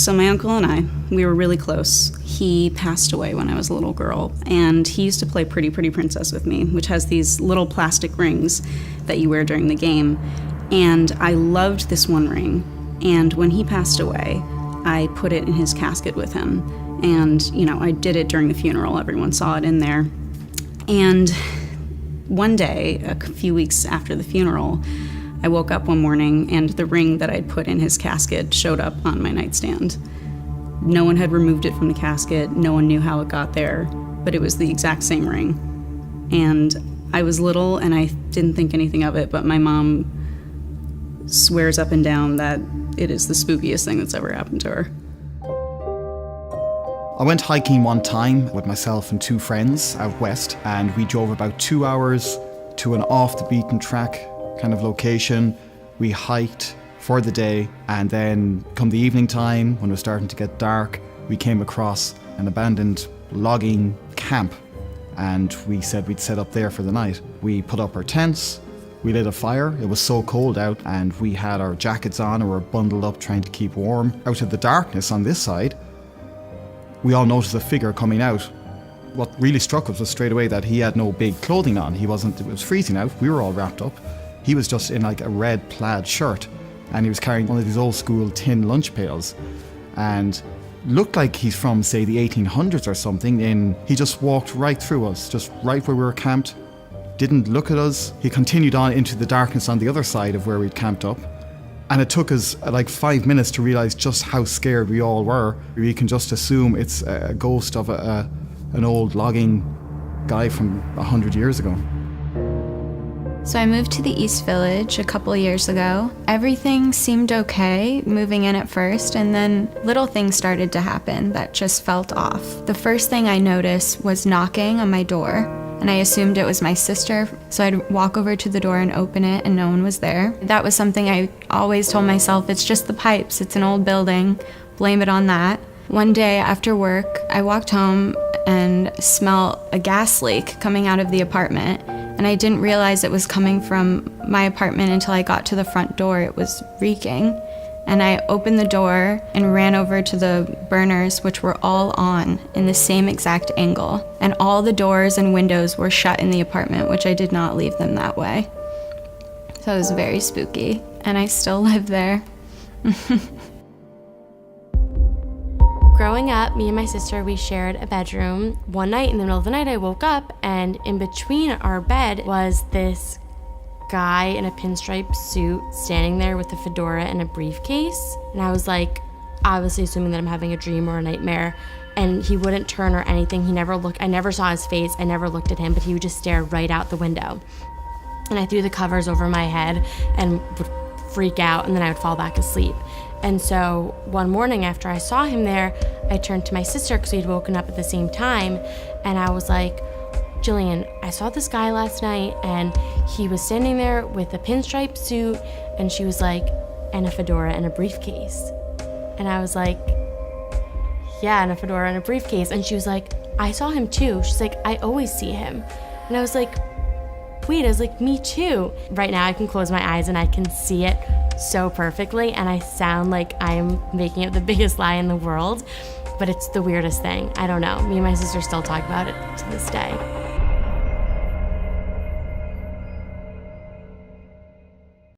So my uncle and I, we were really close. He passed away when I was a little girl, and he used to play Pretty Pretty Princess with me, which has these little plastic rings that you wear during the game. And I loved this one ring, and when he passed away, I put it in his casket with him. And, I did it during the funeral. Everyone saw it in there. And one day, a few weeks after the funeral, I woke up one morning and the ring that I'd put in his casket showed up on my nightstand. No one had removed it from the casket. No one knew how it got there, but it was the exact same ring. And I was little and I didn't think anything of it, but my mom swears up and down that it is the spookiest thing that's ever happened to her. I went hiking one time with myself and two friends out west, and we drove about 2 hours to an off the beaten track kind of location. We hiked for the day, and then come the evening time when it was starting to get dark, we came across an abandoned logging camp, and we said we'd set up there for the night. We put up our tents, we lit a fire. It was so cold out, and we had our jackets on and were bundled up trying to keep warm. Out of the darkness on this side, we all noticed a figure coming out. What really struck us was straight away that he had no big clothing on. It was freezing out, we were all wrapped up. He was just in like a red plaid shirt, and he was carrying one of these old school tin lunch pails, and looked like he's from, say, the 1800s or something. And he just walked right through us, just right where we were camped, didn't look at us. He continued on into the darkness on the other side of where we'd camped up. And it took us like 5 minutes to realize just how scared we all were. We can just assume it's a ghost of an old logging guy from 100 years ago. So I moved to the East Village a couple years ago. Everything seemed okay moving in at first, and then little things started to happen that just felt off. The first thing I noticed was knocking on my door, and I assumed it was my sister, so I'd walk over to the door and open it, and no one was there. That was something I always told myself, it's just the pipes, it's an old building, blame it on that. One day after work, I walked home and smelled a gas leak coming out of the apartment, and I didn't realize it was coming from my apartment until I got to the front door. It was reeking. And I opened the door and ran over to the burners, which were all on in the same exact angle. And all the doors and windows were shut in the apartment, which I did not leave them that way. So it was very spooky, and I still live there. Growing up, me and my sister, we shared a bedroom. One night in the middle of the night, I woke up, and in between our bed was this guy in a pinstripe suit standing there with a fedora and a briefcase. And I was like, obviously assuming that I'm having a dream or a nightmare. And he wouldn't turn or anything. He never looked. I never saw his face. I never looked at him, but he would just stare right out the window. And I threw the covers over my head and would freak out, and then I would fall back asleep. And so one morning after I saw him there, I turned to my sister because we'd woken up at the same time, and I was like, Jillian, I saw this guy last night, and he was standing there with a pinstripe suit, and she was like, and a fedora and a briefcase. And I was like, yeah, and a fedora and a briefcase. And she was like, I saw him too. She's like, I always see him. And I was like, wait, I was like, me too. Right now I can close my eyes and I can see it so perfectly, and I sound like I'm making up the biggest lie in the world, but it's the weirdest thing. I don't know. Me and my sister still talk about it to this day.